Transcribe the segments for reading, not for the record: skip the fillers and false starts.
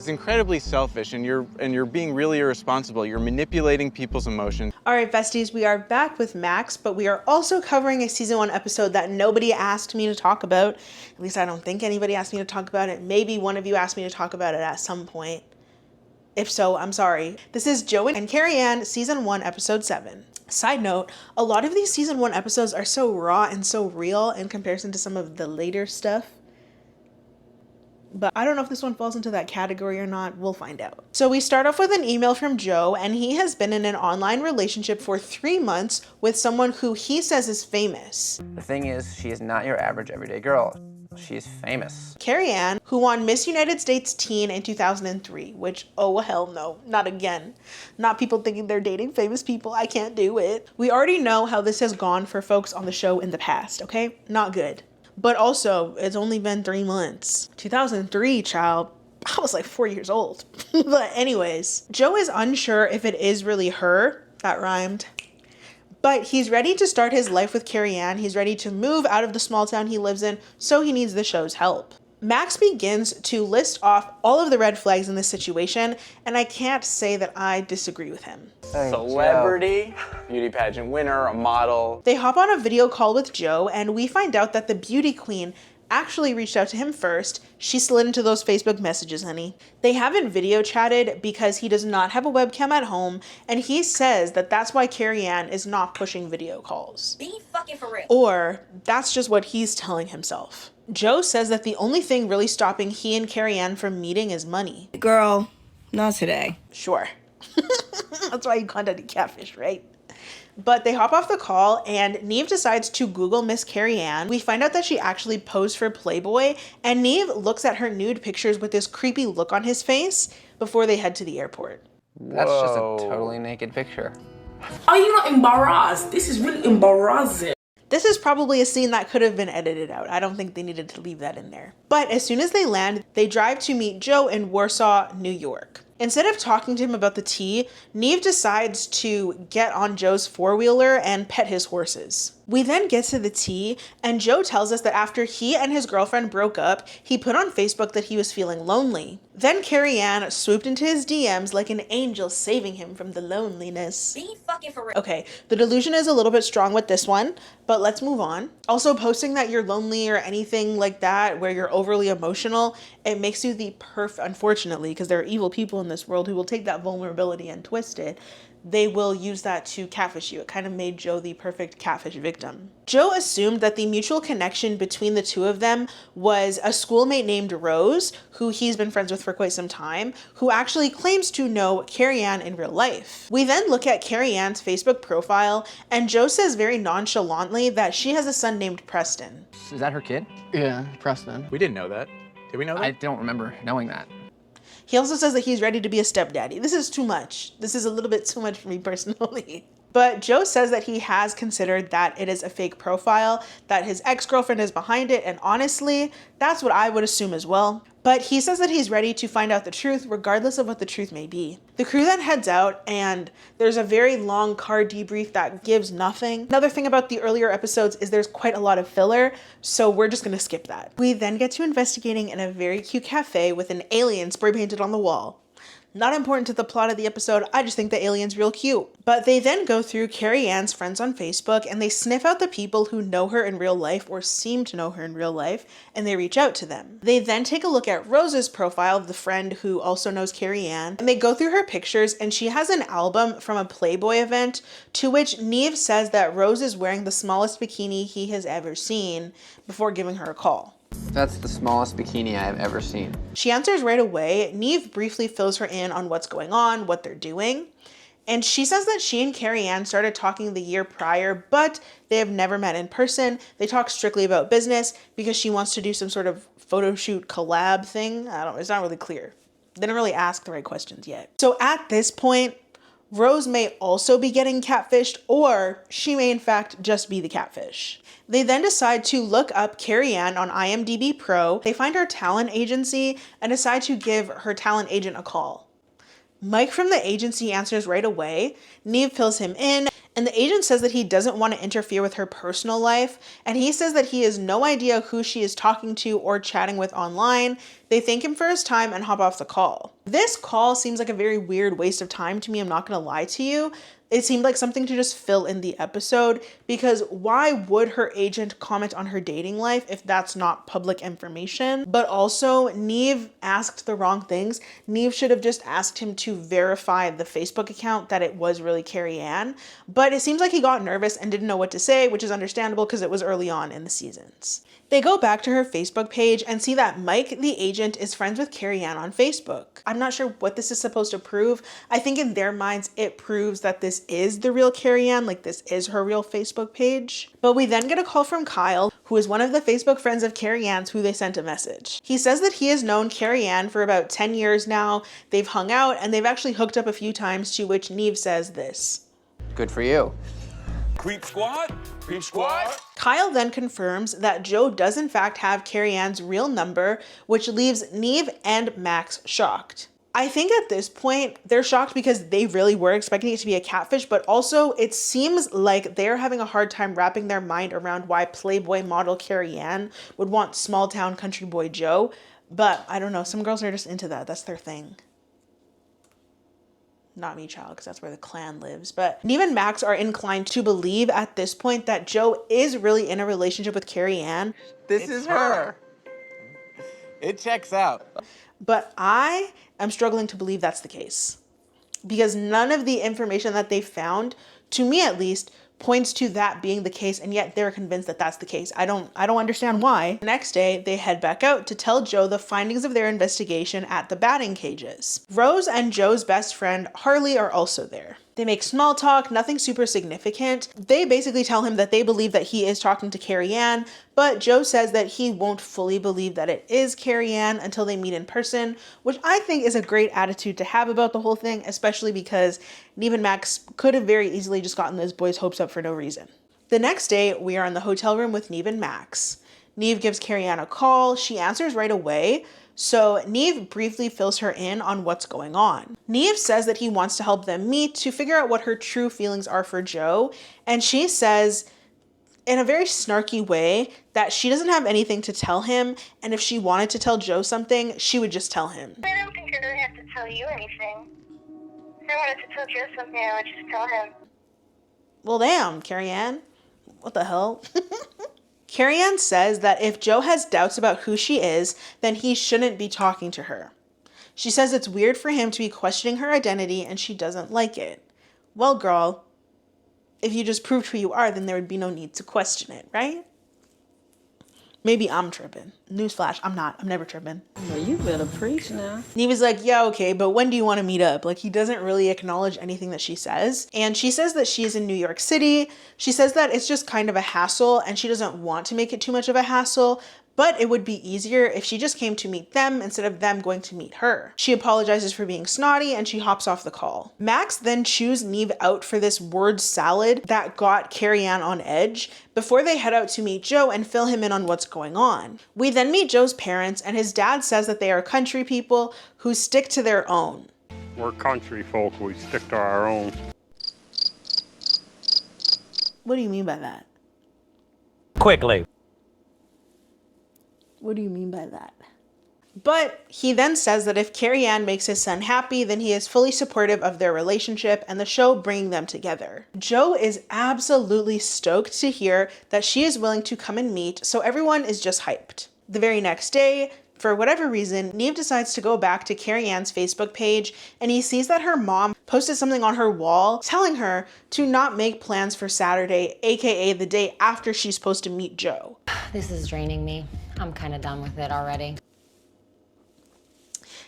It's incredibly selfish, and you're being really irresponsible. You're manipulating people's emotions. All right, besties, we are back with Max, but we are also covering a season 1 episode that nobody asked me to talk about. At least I don't think anybody asked me to talk about it. Maybe one of you asked me to talk about it at some point. If so, I'm sorry. This is Joe and Kari Ann, season 1, episode 7. Side note, a lot of these season 1 episodes are so raw and so real in comparison to some of the later stuff. But I don't know if this one falls into that category or not. We'll find out. So we start off with an email from Joe, and he has been in an online relationship for 3 months with someone who he says is famous. The thing is, she is not your average everyday girl. She is famous. Kerianne, who won Miss United States Teen in 2003, which, oh hell no, not again. Not people thinking they're dating famous people. I can't do it. We already know how this has gone for folks on the show in the past, okay? Not good. But also, it's only been 3 months. 2003, child. I was like 4 years old. But anyways, Joe is unsure if it is really her. That rhymed. But he's ready to start his life with Kerianne. He's ready to move out of the small town he lives in, so he needs the show's help. Max begins to list off all of the red flags in this situation, and I can't say that I disagree with him. Celebrity, beauty pageant winner, a model. They hop on a video call with Joe, and we find out that the beauty queen actually reached out to him first. She slid into those Facebook messages, honey. They haven't video chatted because he does not have a webcam at home, and he says that that's why Kerianne is not pushing video calls. Be fucking for real. Or that's just what he's telling himself. Joe says that the only thing really stopping he and Kerianne from meeting is money. Girl, not today. Sure. That's why you contacted Catfish, right? But they hop off the call, and Nev decides to Google Miss Kerianne. We find out that she actually posed for Playboy, and Nev looks at her nude pictures with this creepy look on his face before they head to the airport. That's just a totally naked picture. Are you not embarrassed? This is really embarrassing. This is probably a scene that could have been edited out. I don't think they needed to leave that in there. But as soon as they land, they drive to meet Joe in Warsaw, New York. Instead of talking to him about the tea, Nev decides to get on Joe's four-wheeler and pet his horses. We then get to the tea, and Joe tells us that after he and his girlfriend broke up, he put on Facebook that he was feeling lonely. Then Kerianne swooped into his DMs like an angel, saving him from the loneliness. Be fucking for real. Okay, the delusion is a little bit strong with this one, but let's move on. Also, posting that you're lonely or anything like that, where you're overly emotional, it makes you the unfortunately, because there are evil people in this world who will take that vulnerability and twist it. They will use that to catfish you. It kind of made Joe the perfect catfish victim. Joe assumed that the mutual connection between the two of them was a schoolmate named Rose, who he's been friends with for quite some time, who actually claims to know Kerianne in real life. We then look at Kerianne's Facebook profile, and Joe says very nonchalantly that she has a son named Preston. Is that her kid? Yeah, Preston. We didn't know that. Did we know that? I don't remember knowing that. He also says that he's ready to be a stepdaddy. This is too much. This is a little bit too much for me personally. But Joe says that he has considered that it is a fake profile, that his ex-girlfriend is behind it, and honestly, that's what I would assume as well. But he says that he's ready to find out the truth, regardless of what the truth may be. The crew then heads out, and there's a very long car debrief that gives nothing. Another thing about the earlier episodes is there's quite a lot of filler, so we're just gonna skip that. We then get to investigating in a very cute cafe with an alien spray painted on the wall. Not important to the plot of the episode, I just think the alien's real cute. But they then go through Kerianne's friends on Facebook, and they sniff out the people who know her in real life or seem to know her in real life, and they reach out to them. They then take a look at Rose's profile, the friend who also knows Kerianne, and they go through her pictures, and she has an album from a Playboy event to which Nev says that Rose is wearing the smallest bikini he has ever seen before giving her a call. That's the smallest bikini I have ever seen. She answers right away. Nev briefly fills her in on what's going on, what they're doing. And she says that she and Kerianne started talking the year prior, but they have never met in person. They talk strictly about business because she wants to do some sort of photo shoot collab thing. It's not really clear. They didn't really ask the right questions yet. So at this point, Rose may also be getting catfished, or she may in fact just be the catfish. They then decide to look up Kerianne on IMDb Pro. They find her talent agency and decide to give her talent agent a call. Mike from the agency answers right away. Nev fills him in, And the agent says that he doesn't want to interfere with her personal life, and he says that he has no idea who she is talking to or chatting with online. They thank him for his time and hop off the call. This call seems like a very weird waste of time to me, I'm not gonna lie to you. It seemed like something to just fill in the episode, because why would her agent comment on her dating life if that's not public information? But also, Nev asked the wrong things. Nev should have just asked him to verify the Facebook account that it was really Kari Ann. But it seems like he got nervous and didn't know what to say, which is understandable because it was early on in the seasons. They go back to her Facebook page and see that Mike, the agent, is friends with Kari Ann on Facebook. I'm not sure what this is supposed to prove. I think in their minds, it proves that this is the real Kari Ann, like this is her real Facebook page. But we then get a call from Kyle, who is one of the Facebook friends of Kari Ann's who they sent a message. He says that he has known Kari Ann for about 10 years now. They've hung out and they've actually hooked up a few times, to which Nev says this. Good for you. Creep squad? Creep squad? Kyle then confirms that Joe does in fact have Kari Ann's real number, which leaves Nev and Max shocked. I think at this point, they're shocked because they really were expecting it to be a catfish, but also it seems like they're having a hard time wrapping their mind around why Playboy model Kari Ann would want small town country boy Joe. But I don't know, some girls are just into that. That's their thing. Not me, child, because that's where the clan lives. But Nev and Max are inclined to believe at this point that Joe is really in a relationship with Kari Ann. This is her. It checks out. But I am struggling to believe that's the case, because none of the information that they found, to me at least, points to that being the case, and yet they're convinced that that's the case. I don't understand why. The next day, they head back out to tell Joe the findings of their investigation at the batting cages. Rose and Joe's best friend, Harley, are also there. They make small talk, nothing super significant. They basically tell him that they believe that he is talking to Kari Ann, but Joe says that he won't fully believe that it is Kari Ann until they meet in person, which I think is a great attitude to have about the whole thing, especially because Nev and Max could have very easily just gotten those boys' hopes up for no reason. The next day, we are in the hotel room with Nev and Max. Nev gives Kari Ann a call. She answers right away. So Nev briefly fills her in on what's going on. Nev says that he wants to help them meet to figure out what her true feelings are for Joe. And she says in a very snarky way that she doesn't have anything to tell him. And if she wanted to tell Joe something, she would just tell him. I don't think I really have to tell you anything. If I wanted to tell Joe something, I would just tell him. Well, damn, Kari Ann. What the hell? Kari Ann says that if Joe has doubts about who she is, then he shouldn't be talking to her. She says it's weird for him to be questioning her identity and she doesn't like it. Well, girl, if you just proved who you are, then there would be no need to question it, right? Maybe I'm tripping. Newsflash, I'm not. I'm never tripping. Well, you better preach now. He was like, yeah, okay, but when do you want to meet up? Like, he doesn't really acknowledge anything that she says. And she says that she's in New York City. She says that it's just kind of a hassle and she doesn't want to make it too much of a hassle. But it would be easier if she just came to meet them instead of them going to meet her. She apologizes for being snotty and she hops off the call. Max then chews Nev out for this word salad that got Kari Ann on edge before they head out to meet Joe and fill him in on what's going on. We then meet Joe's parents and his dad says that they are country people who stick to their own. We're country folk, we stick to our own. What do you mean by that? Quickly. What do you mean by that? But he then says that if Kari Ann makes his son happy, then he is fully supportive of their relationship and the show bringing them together. Joe is absolutely stoked to hear that she is willing to come and meet, so everyone is just hyped. The very next day, for whatever reason, Nev decides to go back to Kari Ann's Facebook page and he sees that her mom posted something on her wall telling her to not make plans for Saturday, aka the day after she's supposed to meet Joe. This is draining me. I'm kind of done with it already.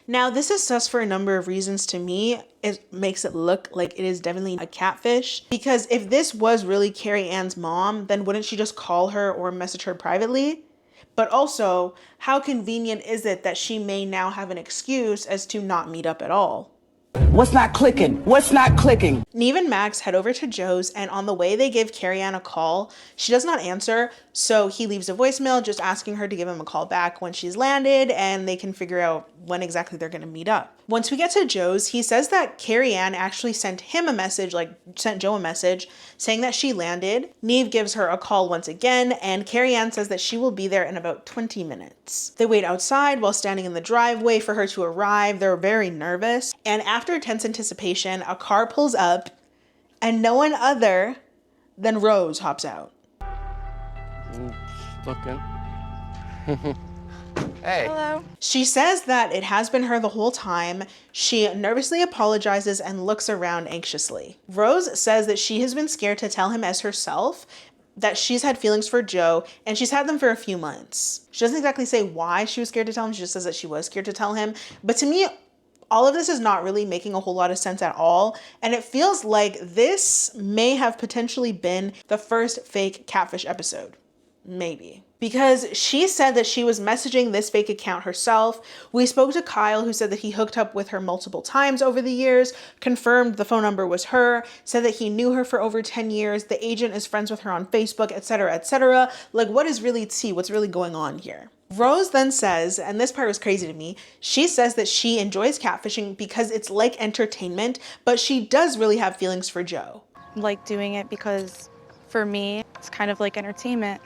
Now, this is sus for a number of reasons to me. It makes it look like it is definitely a catfish. Because if this was really Kari Ann's mom, then wouldn't she just call her or message her privately? But also, how convenient is it that she may now have an excuse as to not meet up at all? What's not clicking? What's not clicking? Nev and Max head over to Joe's, and on the way they give Kari Ann a call. She does not answer, so he leaves a voicemail just asking her to give him a call back when she's landed, and they can figure out when exactly they're gonna meet up. Once we get to Joe's, he says that Kari Ann actually sent him a message, sent Joe a message, saying that she landed. Nev gives her a call once again, and Kari Ann says that she will be there in about 20 minutes. They wait outside while standing in the driveway for her to arrive. They're very nervous, and after tense anticipation, a car pulls up, and no one other than Rose hops out. Looking. Hey. Hello. She says that it has been her the whole time. She nervously apologizes and looks around anxiously. Rose says that she has been scared to tell him as herself, that she's had feelings for Joe, and she's had them for a few months. She doesn't exactly say why she was scared to tell him. She just says that she was scared to tell him. But to me, all of this is not really making a whole lot of sense at all. And it feels like this may have potentially been the first fake Catfish episode. Maybe. Because she said that she was messaging this fake account herself. We spoke to Kyle, who said that he hooked up with her multiple times over the years, confirmed the phone number was her, said that he knew her for over 10 years. The agent is friends with her on Facebook, etc., etc. Like, what is really tea? What's really going on here? Rose then says, and this part was crazy to me, she says that she enjoys catfishing because it's like entertainment, but she does really have feelings for Joe. I like doing it because for me, it's kind of like entertainment.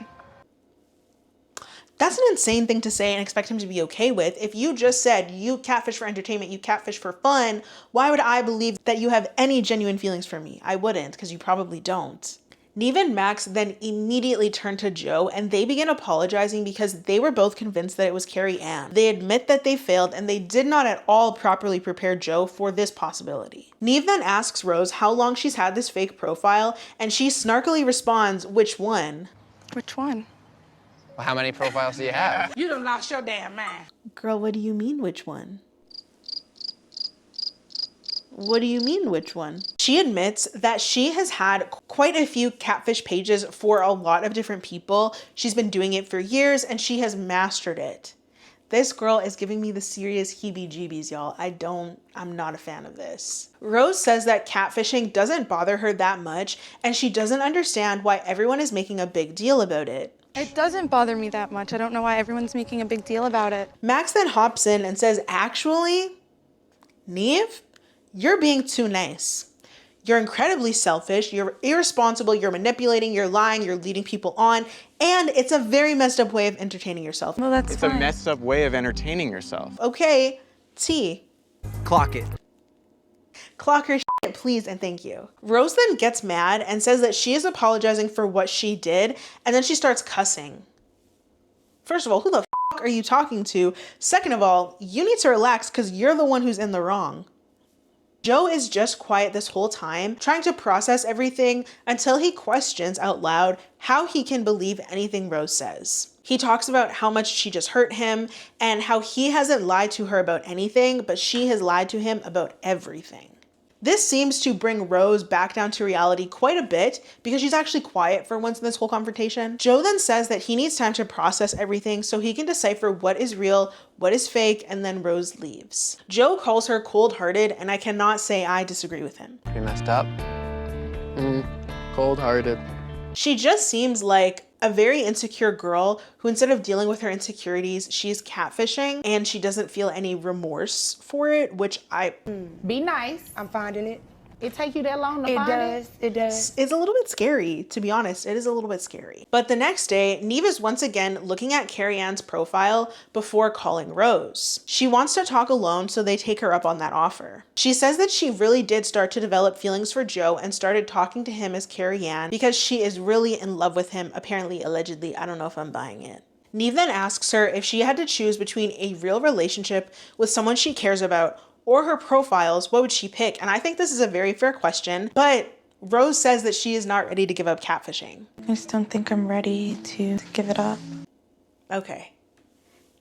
That's an insane thing to say and expect him to be okay with. If you just said you catfish for entertainment, you catfish for fun, why would I believe that you have any genuine feelings for me? I wouldn't, because you probably don't. Nev and Max then immediately turn to Joe, and they begin apologizing because they were both convinced that it was Kari Ann. They admit that they failed, and they did not at all properly prepare Joe for this possibility. Nev then asks Rose how long she's had this fake profile, and she snarkily responds, "Which one?" Which one? Well, how many profiles do you have? You done lost your damn mind. Girl, what do you mean, which one? What do you mean, which one? She admits that she has had quite a few catfish pages for a lot of different people. She's been doing it for years, and she has mastered it. This girl is giving me the serious heebie-jeebies, y'all. I'm not a fan of this. Rose says that catfishing doesn't bother her that much, and she doesn't understand why everyone is making a big deal about it. It doesn't bother me that much. I don't know why everyone's making a big deal about it. Max then hops in and says, actually, Nev, you're being too nice. You're incredibly selfish, you're irresponsible, you're manipulating, you're lying, you're leading people on, and it's a very messed up way of entertaining yourself. Well, that's fine. It's a messed up way of entertaining yourself. Okay, T. Clock it. Clock her shit, please and thank you. Rose then gets mad and says that she is apologizing for what she did, and then she starts cussing. First of all, who the fuck are you talking to? Second of all, you need to relax because you're the one who's in the wrong. Joe is just quiet this whole time, trying to process everything until he questions out loud how he can believe anything Rose says. He talks about how much she just hurt him and how he hasn't lied to her about anything, but she has lied to him about everything. This seems to bring Rose back down to reality quite a bit because she's actually quiet for once in this whole confrontation. Joe then says that he needs time to process everything so he can decipher what is real, what is fake, and then Rose leaves. Joe calls her cold-hearted, and I cannot say I disagree with him. You messed up. Cold-hearted. She just seems like a very insecure girl who, instead of dealing with her insecurities, she's catfishing and she doesn't feel any remorse for it, which Be nice. I'm finding it. It take you that long to find it? It does. It's a little bit scary, to be honest. It is a little bit scary. But the next day, Nev is once again looking at Kari Ann's profile before calling Rose. She wants to talk alone, so they take her up on that offer. She says that she really did start to develop feelings for Joe and started talking to him as Kari Ann because she is really in love with him, apparently, allegedly. I don't know if I'm buying it. Nev then asks her if she had to choose between a real relationship with someone she cares about or her profiles, what would she pick? And I think this is a very fair question, but Rose says that she is not ready to give up catfishing. I just don't think I'm ready to give it up. Okay.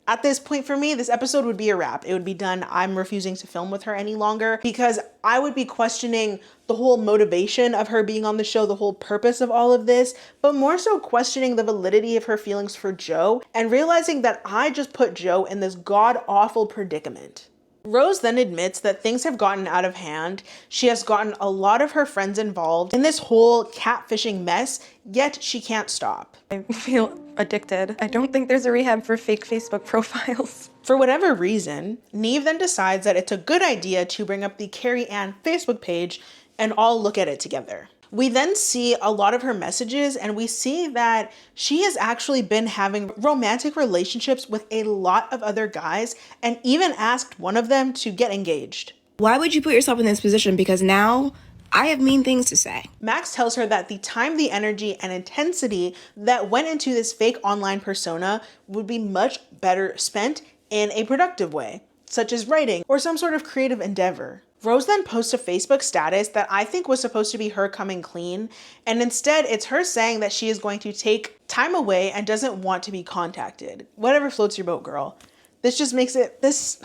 At this point for me, this episode would be a wrap. It would be done. I'm refusing to film with her any longer because I would be questioning the whole motivation of her being on the show, the whole purpose of all of this, but more so questioning the validity of her feelings for Joe and realizing that I just put Joe in this god-awful predicament. Rose then admits that things have gotten out of hand. She has gotten a lot of her friends involved in this whole catfishing mess, yet she can't stop. I feel addicted. I don't think there's a rehab for fake Facebook profiles. For whatever reason, Nev then decides that it's a good idea to bring up the Kari Ann Facebook page and all look at it together. We then see a lot of her messages and we see that she has actually been having romantic relationships with a lot of other guys and even asked one of them to get engaged. Why would you put yourself in this position? Because now I have mean things to say. Max tells her that the time, the energy, and intensity that went into this fake online persona would be much better spent in a productive way, such as writing or some sort of creative endeavor. Rose then posts a Facebook status that I think was supposed to be her coming clean, and instead it's her saying that she is going to take time away and doesn't want to be contacted. Whatever floats your boat, girl. This just makes it, this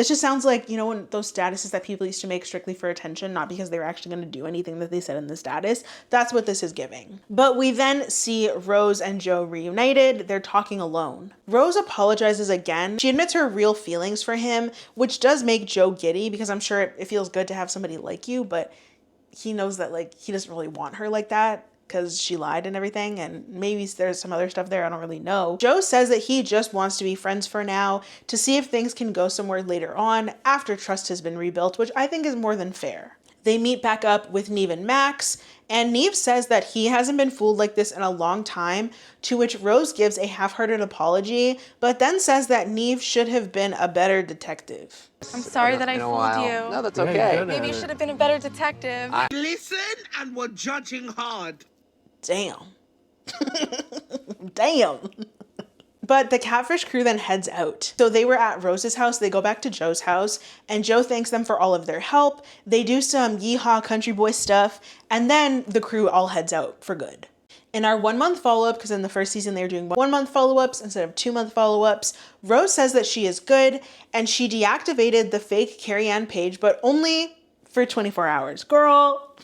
just sounds like, you know, when those statuses that people used to make strictly for attention, not because they were actually going to do anything that they said in the status. That's what this is giving. But we then see Rose and Joe reunited. They're talking alone. Rose apologizes again. She admits her real feelings for him, which does make Joe giddy because I'm sure it feels good to have somebody like you, but he knows that like he doesn't really want her like that, because she lied and everything, and maybe there's some other stuff there, I don't really know. Joe says that he just wants to be friends for now to see if things can go somewhere later on after trust has been rebuilt, which I think is more than fair. They meet back up with Nev and Max, and Nev says that he hasn't been fooled like this in a long time, to which Rose gives a half-hearted apology, but then says that Nev should have been a better detective. I'm sorry that I fooled you. No, that's okay. Maybe you should have been a better detective. Listen, and we're judging hard. Damn. Damn. But the Catfish crew then heads out. So they were at Rose's house, they go back to Joe's house, and Joe thanks them for all of their help. They do some yeehaw country boy stuff, and then the crew all heads out for good. In our 1 month follow-up, because in the first season they were doing 1 month follow-ups instead of 2 month follow-ups, Rose says that she is good, and she deactivated the fake Kerianne page, but only for 24 hours. Girl,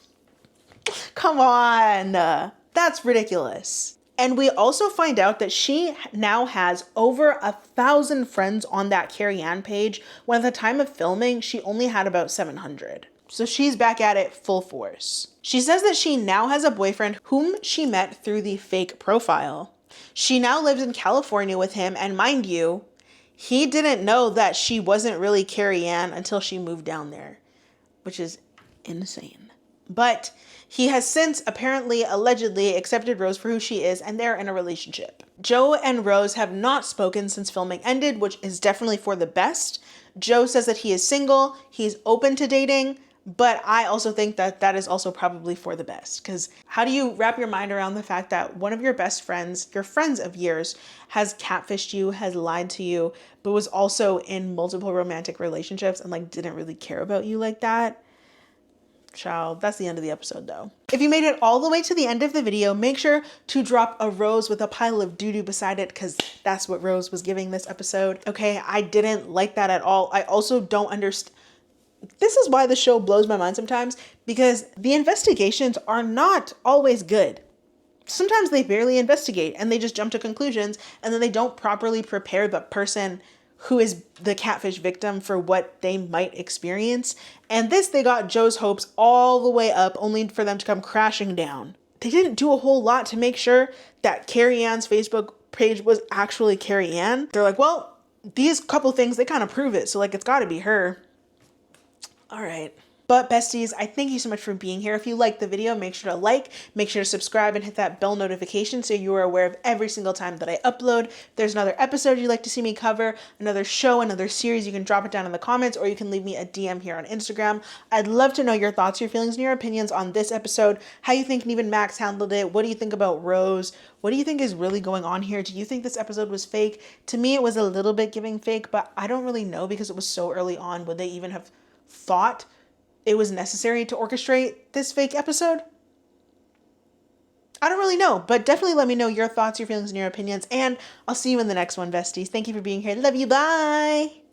come on. That's ridiculous. And we also find out that she now has over 1,000 friends on that Kerianne page, when at the time of filming, she only had about 700. So she's back at it full force. She says that she now has a boyfriend whom she met through the fake profile. She now lives in California with him, and mind you, he didn't know that she wasn't really Kerianne until she moved down there, which is insane. But he has since apparently, allegedly accepted Rose for who she is, and they're in a relationship. Joe and Rose have not spoken since filming ended, which is definitely for the best. Joe says that he is single, he's open to dating, but I also think that that is also probably for the best, because how do you wrap your mind around the fact that one of your best friends, your friends of years, has catfished you, has lied to you, but was also in multiple romantic relationships and like didn't really care about you like that? Child, that's the end of the episode though. If you made it all the way to the end of the video, make sure to drop a rose with a pile of doo-doo beside it, because that's what Rose was giving this episode. Okay, I didn't like that at all. I also don't understand. This is why the show blows my mind sometimes, because the investigations are not always good. Sometimes they barely investigate and they just jump to conclusions, and then they don't properly prepare the person who is the catfish victim for what they might experience. And this, they got Joe's hopes all the way up only for them to come crashing down. They didn't do a whole lot to make sure that Kerianne's Facebook page was actually Kari Ann. They're like, well, these couple things, they kind of prove it. So like, it's gotta be her. All right. But besties, I thank you so much for being here. If you liked the video, make sure to like, make sure to subscribe and hit that bell notification so you are aware of every single time that I upload. If there's another episode you'd like to see me cover, another show, another series, you can drop it down in the comments, or you can leave me a DM here on Instagram. I'd love to know your thoughts, your feelings, and your opinions on this episode, how you think Nev and Max handled it, what do you think about Rose, what do you think is really going on here? Do you think this episode was fake? To me, it was a little bit giving fake, but I don't really know because it was so early on. Would they even have thought it was necessary to orchestrate this fake episode? I don't really know, but definitely let me know your thoughts, your feelings, and your opinions, and I'll see you in the next one, besties. Thank you for being here. Love you. Bye.